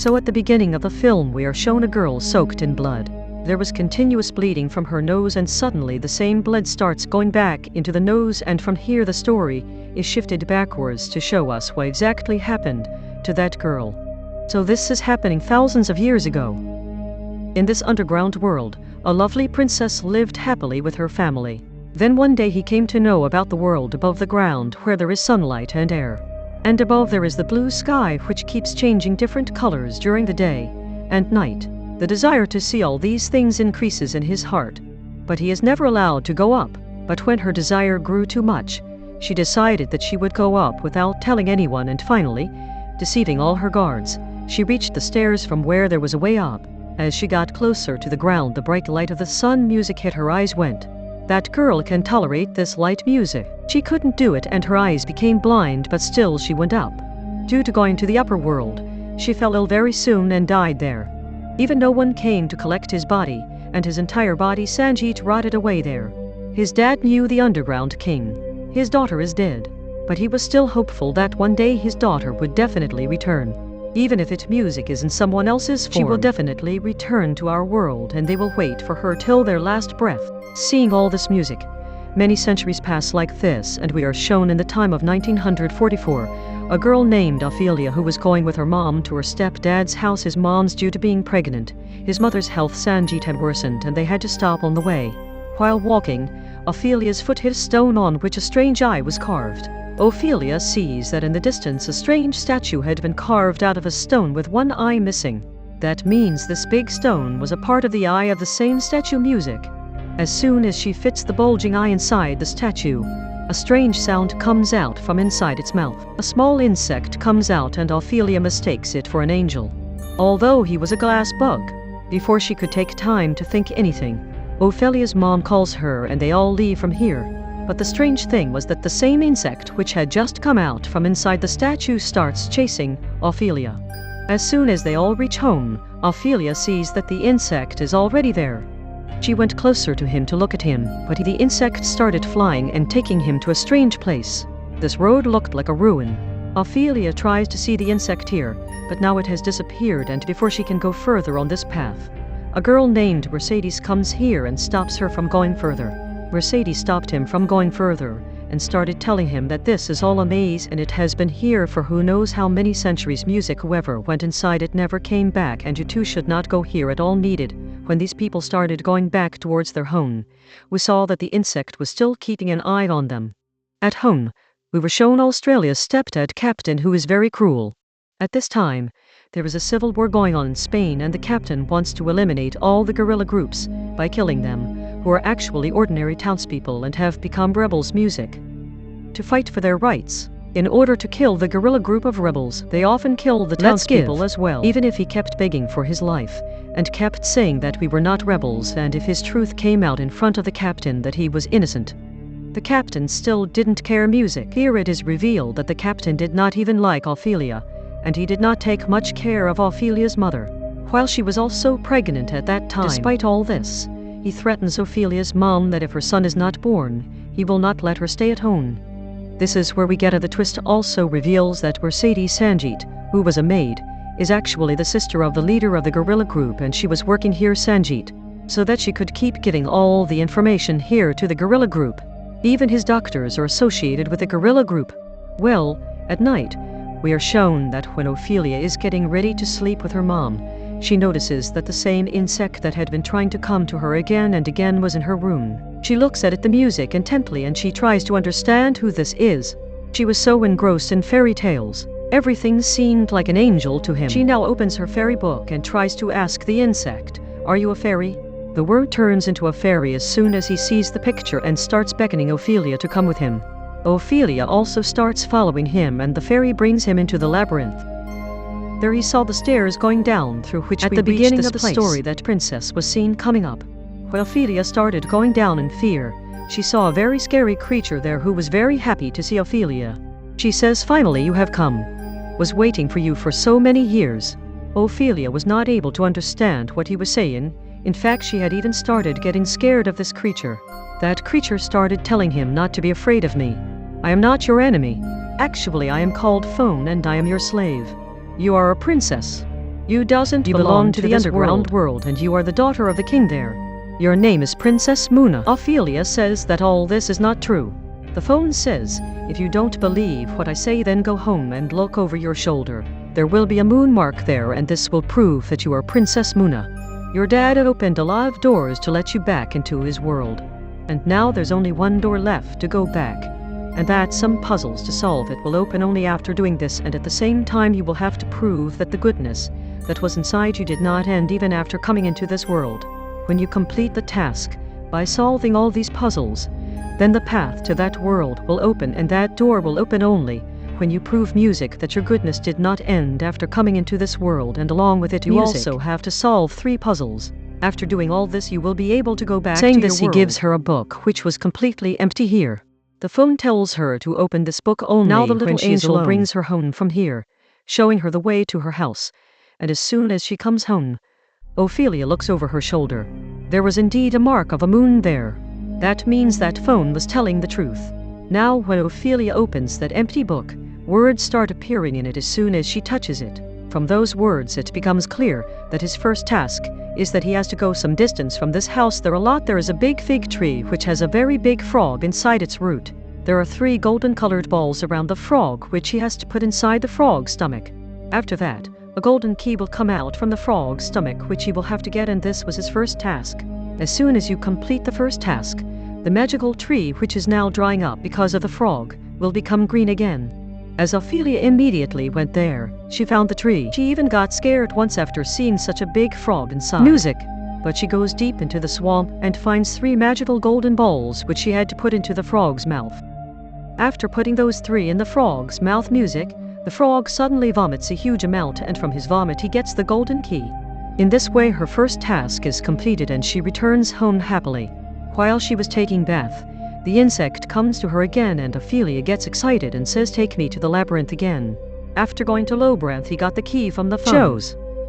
So at the beginning of the film we are shown a girl soaked in blood. There was continuous bleeding from her nose, and suddenly the same blood starts going back into the nose, and from here the story is shifted backwards to show us what exactly happened to that girl. So this is happening thousands of years ago. In this underground world, a lovely princess lived happily with her family. Then one day he came to know about the world above the ground, where there is sunlight and air. And above there is the blue sky, which keeps changing different colors during the day and night. The desire to see all these things increases in his heart, but he is never allowed to go up. But when her desire grew too much, she decided that she would go up without telling anyone, and finally, deceiving all her guards, she reached the stairs from where there was a way up. As she got closer to the ground, the bright light of the sun music hit her eyes. Went. That girl can tolerate this light music. She couldn't do it, and her eyes became blind, but still she went up. Due to going to the upper world, she fell ill very soon and died there. Even no one came to collect his body, and his entire body Sanjeet rotted away there. His dad knew the underground king. His daughter is dead, but he was still hopeful that one day his daughter would definitely return. Even if its music is in someone else's form, she will definitely return to our world, and they will wait for her till their last breath. Seeing all this music, many centuries pass like this, and we are shown in the time of 1944, a girl named Ophelia who was going with her mom to her stepdad's house. His mom's due to being pregnant. His mother's health Sanjeet had worsened, and they had to stop on the way. While walking, Ophelia's foot hit a stone on which a strange eye was carved. Ophelia sees that in the distance a strange statue had been carved out of a stone with one eye missing. That means this big stone was a part of the eye of the same statue music. As soon as she fits the bulging eye inside the statue, a strange sound comes out from inside its mouth. A small insect comes out, and Ophelia mistakes it for an angel, although he was a glass bug. Before she could take time to think anything, Ophelia's mom calls her, and they all leave from here. But the strange thing was that the same insect which had just come out from inside the statue starts chasing Ophelia. As soon as they all reach home, Ophelia sees that the insect is already there. She went closer to him to look at him, but the insect started flying and taking him to a strange place. This road looked like a ruin. Ophelia tries to see the insect here, but now it has disappeared, and before she can go further on this path, a girl named Mercedes comes here and stops her from going further. Mercedes stopped him from going further and started telling him that this is all a maze, and it has been here for who knows how many centuries. Music, whoever went inside it never came back, and you too should not go here at all. Needed. When these people started going back towards their home, we saw that the insect was still keeping an eye on them. At home, we were shown Australia's stepdad captain, who is very cruel. At this time, there is a civil war going on in Spain, and the captain wants to eliminate all the guerrilla groups by killing them, who are actually ordinary townspeople and have become rebels. Music. To fight for their rights. In order to kill the guerrilla group of rebels, they often kill the townspeople as well. Even if he kept begging for his life, and kept saying that we were not rebels, and if his truth came out in front of the captain that he was innocent, the captain still didn't care. Music. Here it is revealed that the captain did not even like Ophelia, and he did not take much care of Ophelia's mother, while she was also pregnant at that time. Despite all this, he threatens Ophelia's mom that if her son is not born, he will not let her stay at home. This is where we get the twist. Also reveals that Mercedes Sanjeet, who was a maid, is actually the sister of the leader of the guerrilla group, and she was working here Sanjeet, so that she could keep getting all the information here to the guerrilla group. Even his doctors are associated with the guerrilla group. Well, at night, we are shown that when Ophelia is getting ready to sleep with her mom, she notices that the same insect that had been trying to come to her again and again was in her room. She looks at the music intently, and she tries to understand who this is. She was so engrossed in fairy tales. Everything seemed like an angel to him. She now opens her fairy book and tries to ask the insect, "Are you a fairy?" The word turns into a fairy as soon as he sees the picture and starts beckoning Ophelia to come with him. Ophelia also starts following him, and the fairy brings him into the labyrinth. There he saw the stairs going down, through which at the beginning of the story that princess was seen coming up. When Ophelia started going down in fear, she saw a very scary creature there who was very happy to see Ophelia. She says, "Finally you have come. Was waiting for you for so many years." Ophelia was not able to understand what he was saying. In fact, she had even started getting scared of this creature. That creature started telling him not to be afraid of me. "I am not your enemy. Actually, I am called Phone, and I am your slave. You are a princess. You doesn't belong to the underground world, and you are the daughter of the king there. Your name is Princess Muna. Ophelia says that all this is not true. The phone says, if you don't believe what I say, then go home and look over your shoulder. There will be a moon mark there, and this will prove that you are Princess Muna. Your dad opened a lot of doors to let you back into his world. And now there's only one door left to go back. And that some puzzles to solve it will open only after doing this, and at the same time you will have to prove that the goodness that was inside you did not end even after coming into this world. When you complete the task by solving all these puzzles, then the path to that world will open, and that door will open only when you prove music that your goodness did not end after coming into this world, and along with it you also have to solve 3 puzzles. After doing all this you will be able to go back to your world. Saying this, he gives her a book which was completely empty here. The phone tells her to open this book only now the little angel brings her home from here, showing her the way to her house. And as soon as she comes home, Ophelia looks over her shoulder. There was indeed a mark of a moon there. That means that phone was telling the truth. Now when Ophelia opens that empty book, words start appearing in it as soon as she touches it. From those words it becomes clear that his first task is that he has to go some distance from this house. There is a big fig tree which has a very big frog inside its root. There are 3 golden-colored balls around the frog which he has to put inside the frog's stomach. After that, a golden key will come out from the frog's stomach which he will have to get, and this was his first task. As soon as you complete the first task, the magical tree, which is now drying up because of the frog, will become green again. As Ophelia immediately went there, she found the tree. She even got scared once after seeing such a big frog inside. Music! But she goes deep into the swamp and finds 3 magical golden balls which she had to put into the frog's mouth. After putting those 3 in the frog's mouth, music, the frog suddenly vomits a huge amount, and from his vomit he gets the golden key. In this way her first task is completed and she returns home happily. While she was taking bath, the insect comes to her again, and Ophelia gets excited and says, take me to the labyrinth again. After going to labyrinth he got the key from the phone.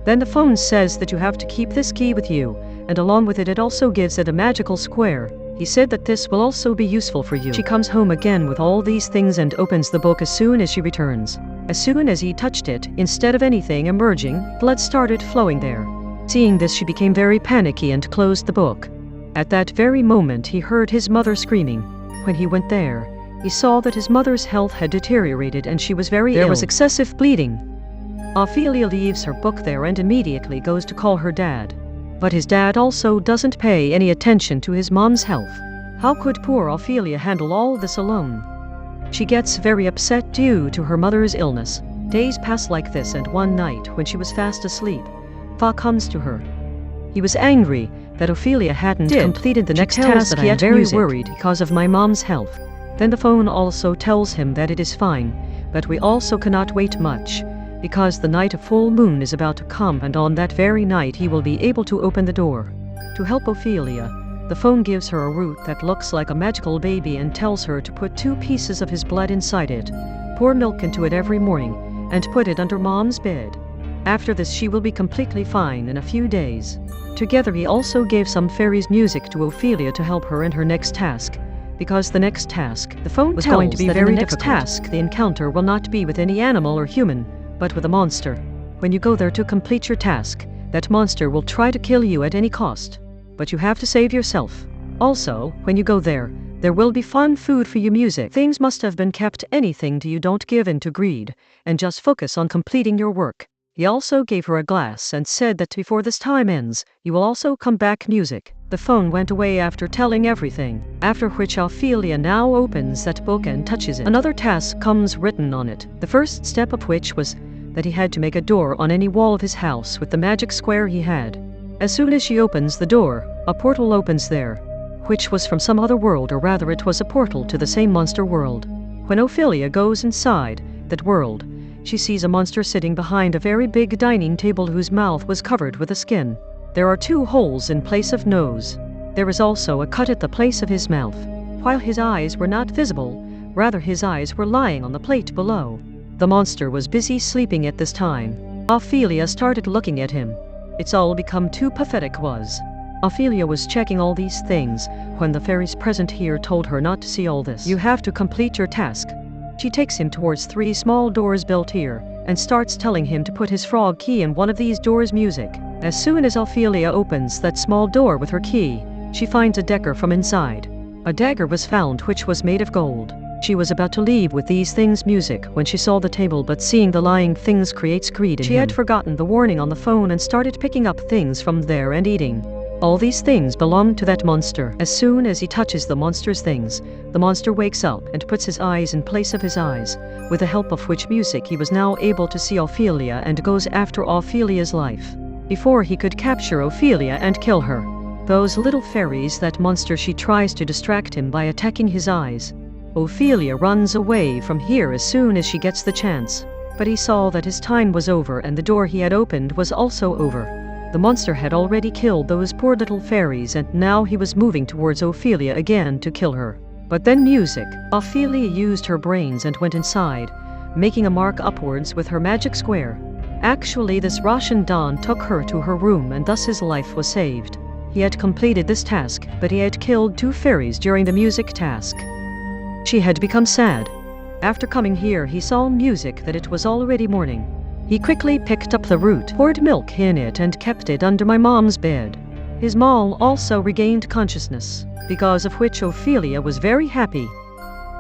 Then the phone says that you have to keep this key with you, and along with it it also gives it a magical square. He said that this will also be useful for you. She comes home again with all these things and opens the book as soon as she returns. As soon as he touched it, instead of anything emerging, blood started flowing there. Seeing this she became very panicky and closed the book. At that very moment he heard his mother screaming. When he went there, he saw that his mother's health had deteriorated and she was very ill. There was excessive bleeding. Ophelia leaves her book there and immediately goes to call her dad. But his dad also doesn't pay any attention to his mom's health. How could poor Ophelia handle all this alone? She gets very upset due to her mother's illness. Days pass like this, and one night when she was fast asleep, Fa comes to her. He was angry that Ophelia hadn't completed the next task yet. Very worried because of my mom's health. Then the phone also tells him that it is fine, but we also cannot wait much, because the night of full moon is about to come, and on that very night he will be able to open the door. To help Ophelia, the phone gives her a root that looks like a magical baby and tells her to put 2 pieces of his blood inside it, pour milk into it every morning, and put it under mom's bed. After this she will be completely fine in a few days. Together he also gave some fairies' music to Ophelia to help her in her next task, because the next task, the phone was going to be very difficult. Task, the encounter will not be with any animal or human, but with a monster. When you go there to complete your task, that monster will try to kill you at any cost. But you have to save yourself. Also, when you go there will be fun food for you, music. Things must have been kept. Anything you don't give in to greed, and just focus on completing your work. He also gave her a glass and said that before this time ends, you will also come back, music. The phone went away after telling everything, after which Ophelia now opens that book and touches it. Another task comes written on it, the first step of which was that he had to make a door on any wall of his house with the magic square he had. As soon as she opens the door, a portal opens there, which was from some other world, or rather it was a portal to the same monster world. When Ophelia goes inside that world, she sees a monster sitting behind a very big dining table whose mouth was covered with a skin. There are 2 holes in place of nose. There is also a cut at the place of his mouth. While his eyes were not visible, rather his eyes were lying on the plate below. The monster was busy sleeping at this time. Ophelia started looking at him. It's all become too pathetic was. Ophelia was checking all these things when the fairies present here told her not to see all this. You have to complete your task. She takes him towards 3 small doors built here, and starts telling him to put his frog key in one of these doors' music. As soon as Ophelia opens that small door with her key, she finds a dagger from inside. A dagger was found which was made of gold. She was about to leave with these things' music when she saw the table, but seeing the lying things creates greed in him. She had forgotten the warning on the phone and started picking up things from there and eating. All these things belonged to that monster. As soon as he touches the monster's things, the monster wakes up and puts his eyes in place of his eyes, with the help of which music he was now able to see Ophelia and goes after Ophelia's life. Before he could capture Ophelia and kill her, those little fairies, that monster, she tries to distract him by attacking his eyes. Ophelia runs away from here as soon as she gets the chance, but he saw that his time was over and the door he had opened was also over. The monster had already killed those poor little fairies and now he was moving towards Ophelia again to kill her. But then music. Ophelia used her brains and went inside, making a mark upwards with her magic square. Actually, this Russian Don took her to her room and thus his life was saved. He had completed this task, but he had killed 2 fairies during the music task. She had become sad. After coming here, he saw music that it was already morning. He quickly picked up the root, poured milk in it and kept it under my mom's bed. His mom also regained consciousness, because of which Ophelia was very happy.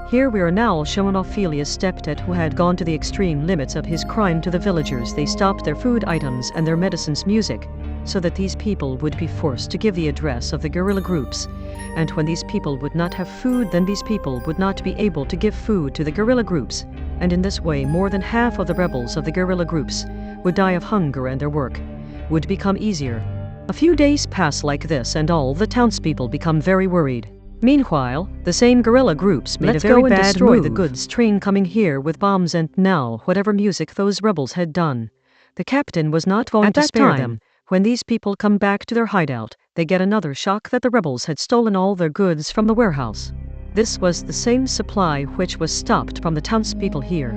Here we are now shown Ophelia's stepdad, who had gone to the extreme limits of his crime to the villagers. They stopped their food items and their medicines music, so that these people would be forced to give the address of the guerrilla groups. And when these people would not have food, then these people would not be able to give food to the guerrilla groups. And in this way, more than half of the rebels of the guerrilla groups would die of hunger and their work would become easier. A few days pass like this and all the townspeople become very worried. Meanwhile, the same guerrilla groups made a very bad move. The goods train coming here with bombs, and now whatever music those rebels had done, the captain was not going to spare them. When these people come back to their hideout, they get another shock that the rebels had stolen all their goods from the warehouse. This was the same supply which was stopped from the townspeople here.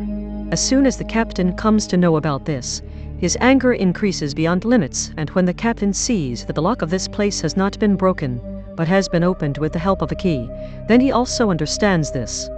As soon as the captain comes to know about this, his anger increases beyond limits, and when the captain sees that the lock of this place has not been broken, but has been opened with the help of a key, then he also understands this.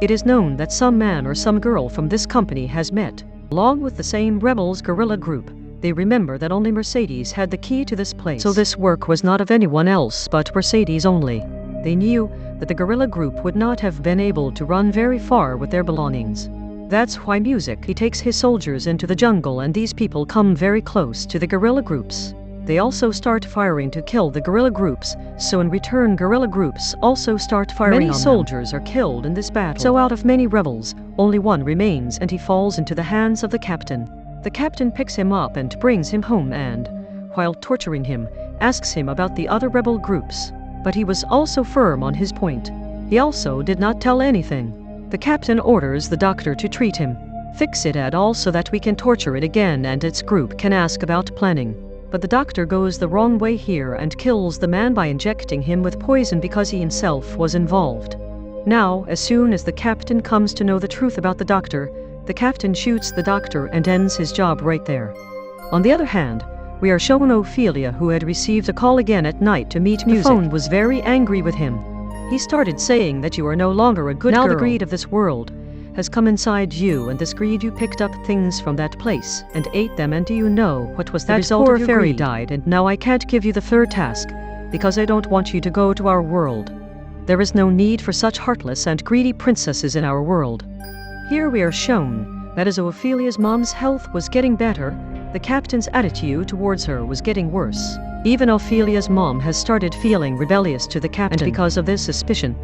It is known that some man or some girl from this company has met, along with the same rebels guerrilla group. They remember that only Mercedes had the key to this place, so this work was not of anyone else but Mercedes only. They knew that the guerrilla group would not have been able to run very far with their belongings. That's why music. He takes his soldiers into the jungle and these people come very close to the guerrilla groups. They also start firing to kill the guerrilla groups, so in return guerrilla groups also start firing on them. Many soldiers are killed in this battle, so out of many rebels, only one remains and he falls into the hands of the captain. The captain picks him up and brings him home and, while torturing him, asks him about the other rebel groups. But he was also firm on his point. He also did not tell anything. The captain orders the doctor to treat him, fix it at all so that we can torture it again and its group can ask about planning. But the doctor goes the wrong way here and kills the man by injecting him with poison because he himself was involved. Now, as soon as the captain comes to know the truth about the doctor, the captain shoots the doctor and ends his job right there. On the other hand, we are shown Ophelia, who had received a call again at night to meet music. The phone was very angry with him. He started saying that you are no longer a good girl. Now the greed of this world has come inside you, and this greed you picked up things from that place and ate them, and do you know what was the result? That poor fairy died, and now I can't give you the third task because I don't want you to go to our world. There is no need for such heartless and greedy princesses in our world. Here we are shown that as Ophelia's mom's health was getting better, the captain's attitude towards her was getting worse. Even Ophelia's mom has started feeling rebellious to the captain, and because of this suspicion,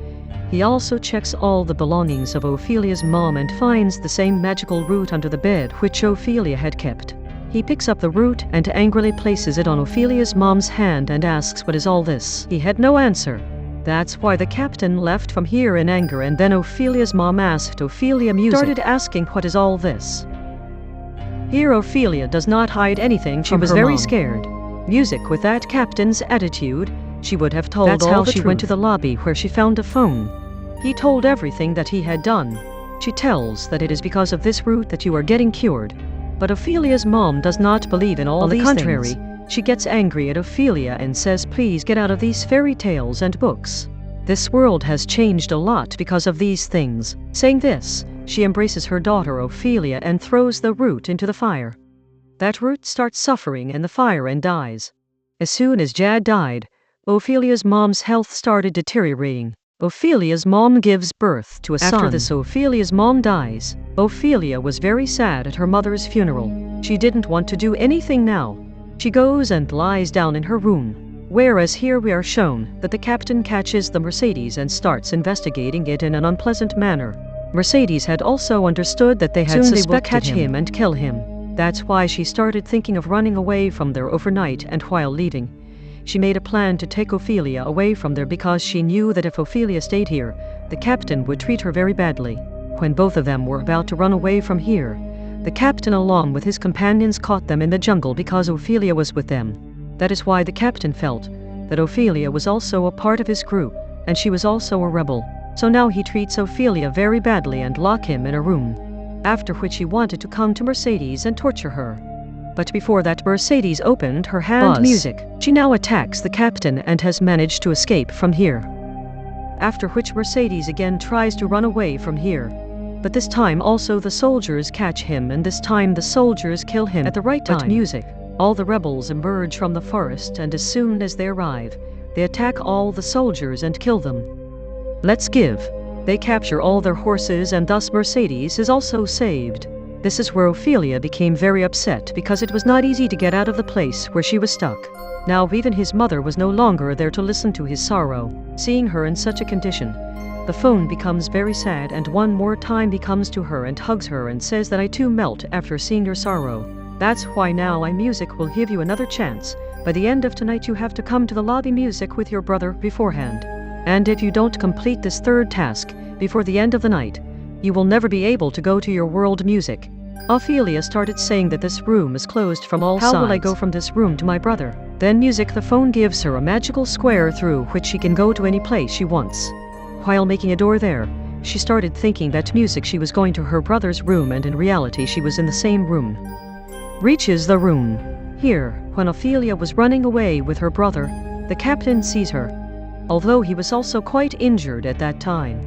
he also checks all the belongings of Ophelia's mom and finds the same magical root under the bed which Ophelia had kept. He picks up the root and angrily places it on Ophelia's mom's hand and asks, "What is all this?" He had no answer. That's why the captain left from here in anger, and then Ophelia's mom asked Ophelia music. Started asking, "What is all this?" Here Ophelia does not hide anything. She was very scared. Music, with that captain's attitude, she would have told all the truth. That's how she went to the lobby where she found a phone. He told everything that he had done. She tells that it is because of this root that you are getting cured. But Ophelia's mom does not believe in all these things. On the contrary, she gets angry at Ophelia and says, "Please get out of these fairy tales and books. This world has changed a lot because of these things." Saying this, She embraces her daughter Ophelia and throws the root into the fire. That root starts suffering in the fire and dies. As soon as Jad died, Ophelia's mom's health started deteriorating. Ophelia's mom gives birth to a son. After this, Ophelia's mom dies. Ophelia was very sad at her mother's funeral. She didn't want to do anything now. She goes and lies down in her room. Whereas here we are shown that the captain catches the Mercedes and starts investigating it in an unpleasant manner. Mercedes had also understood that they had suspected catch him and kill him. That's why she started thinking of running away from there overnight, and while leaving, she made a plan to take Ophelia away from there because she knew that if Ophelia stayed here, the captain would treat her very badly. When both of them were about to run away from here, the captain along with his companions caught them in the jungle because Ophelia was with them. That is why the captain felt that Ophelia was also a part of his crew, and she was also a rebel. So now he treats Ophelia very badly and lock him in a room. After which he wanted to come to Mercedes and torture her. But before that, Mercedes opened her hand music. She now attacks the captain and has managed to escape from here. After which Mercedes again tries to run away from here. But this time also the soldiers catch him, and this time the soldiers kill him at the right time. But music. All the rebels emerge from the forest, and as soon as they arrive, they attack all the soldiers and kill them. Let's give. They capture all their horses, and thus Mercedes is also saved. This is where Ophelia became very upset because it was not easy to get out of the place where she was stuck. Now even his mother was no longer there to listen to his sorrow. Seeing her in such a condition, the phone becomes very sad, and one more time he comes to her and hugs her and says that I too melt after seeing your sorrow. That's why now iMusic will give you another chance. By the end of tonight you have to come to the lobby music with your brother beforehand. And if you don't complete this third task before the end of the night, you will never be able to go to your world music. Ophelia started saying that this room is closed from all sides. How will I go from this room to my brother? Then music, the phone gives her a magical square through which she can go to any place she wants. While making a door there, she started thinking that music she was going to her brother's room, and in reality she was in the same room. Reaches the room. Here, when Ophelia was running away with her brother, the captain sees her. Although he was also quite injured at that time.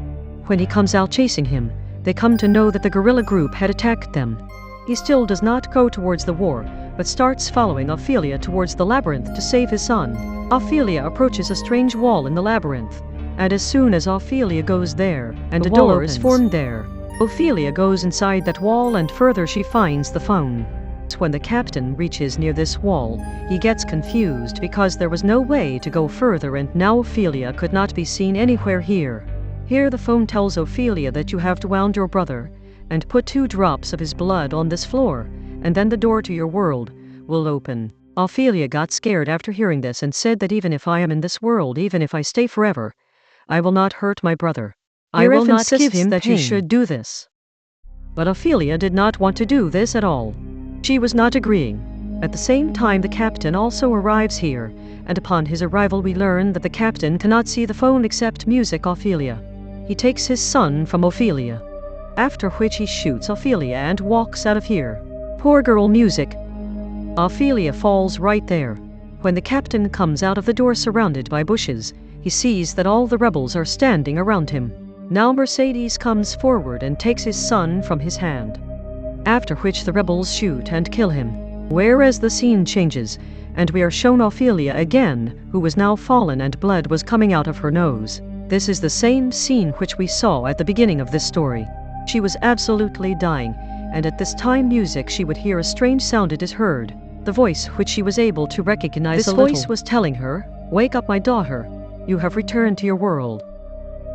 When he comes out chasing him, they come to know that the guerrilla group had attacked them. He still does not go towards the war, but starts following Ophelia towards the labyrinth to save his son. Ophelia approaches a strange wall in the labyrinth, and as soon as Ophelia goes there, and a door is formed there, Ophelia goes inside that wall, and further she finds the phone. When the captain reaches near this wall, he gets confused because there was no way to go further, and now Ophelia could not be seen anywhere here. Here the phone tells Ophelia that you have to wound your brother and put 2 drops of his blood on this floor, and then the door to your world will open. Ophelia got scared after hearing this and said that even if I am in this world, even if I stay forever, I will not hurt my brother. I will not give him that pain. You should do this. But Ophelia did not want to do this at all. She was not agreeing. At the same time, the captain also arrives here, and upon his arrival we learn that the captain cannot see the phone except music Ophelia. He takes his son from Ophelia, after which he shoots Ophelia and walks out of here. Poor girl music. Ophelia falls right there. When the captain comes out of the door surrounded by bushes, he sees that all the rebels are standing around him. Now Mercedes comes forward and takes his son from his hand, after which the rebels shoot and kill him. Whereas the scene changes, and we are shown Ophelia again, who was now fallen and blood was coming out of her nose. This is the same scene which we saw at the beginning of this story. She was absolutely dying, and at this time music she would hear a strange sound it is heard. The voice which she was able to recognize this voice was telling her, "Wake up my daughter, you have returned to your world."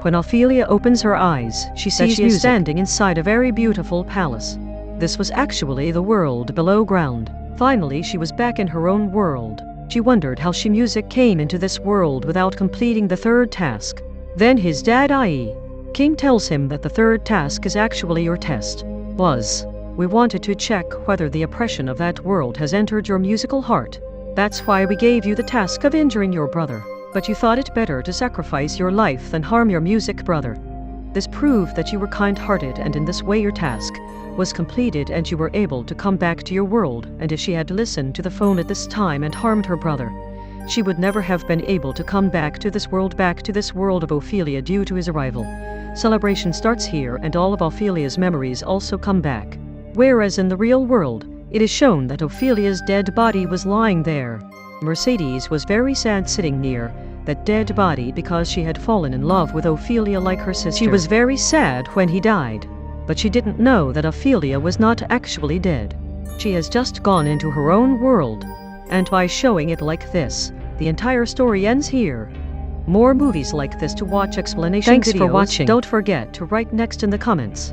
When Ophelia opens her eyes, she sees she is standing inside a very beautiful palace. This was actually the world below ground. Finally she was back in her own world. She wondered how she music came into this world without completing the third task. Then his dad i.e. King tells him that the third task is actually your test. We wanted to check whether the oppression of that world has entered your musical heart. That's why we gave you the task of injuring your brother. But you thought it better to sacrifice your life than harm your music brother. This proved that you were kind-hearted, and in this way your task was completed and you were able to come back to your world. And if she had listened to the phone at this time and harmed her brother, she would never have been able to come back to this world of Ophelia due to his arrival. celebration starts here and all of Ophelia's memories also come back. Whereas in the real world, it is shown that Ophelia's dead body was lying there. Mercedes was very sad sitting near that dead body because she had fallen in love with Ophelia like her sister. She was very sad when he died, but she didn't know that Ophelia was not actually dead. She has just gone into her own world, and by showing it like this, the entire story ends here. More movies like this to watch explanation videos. Thanks for watching. Don't forget to write next in the comments.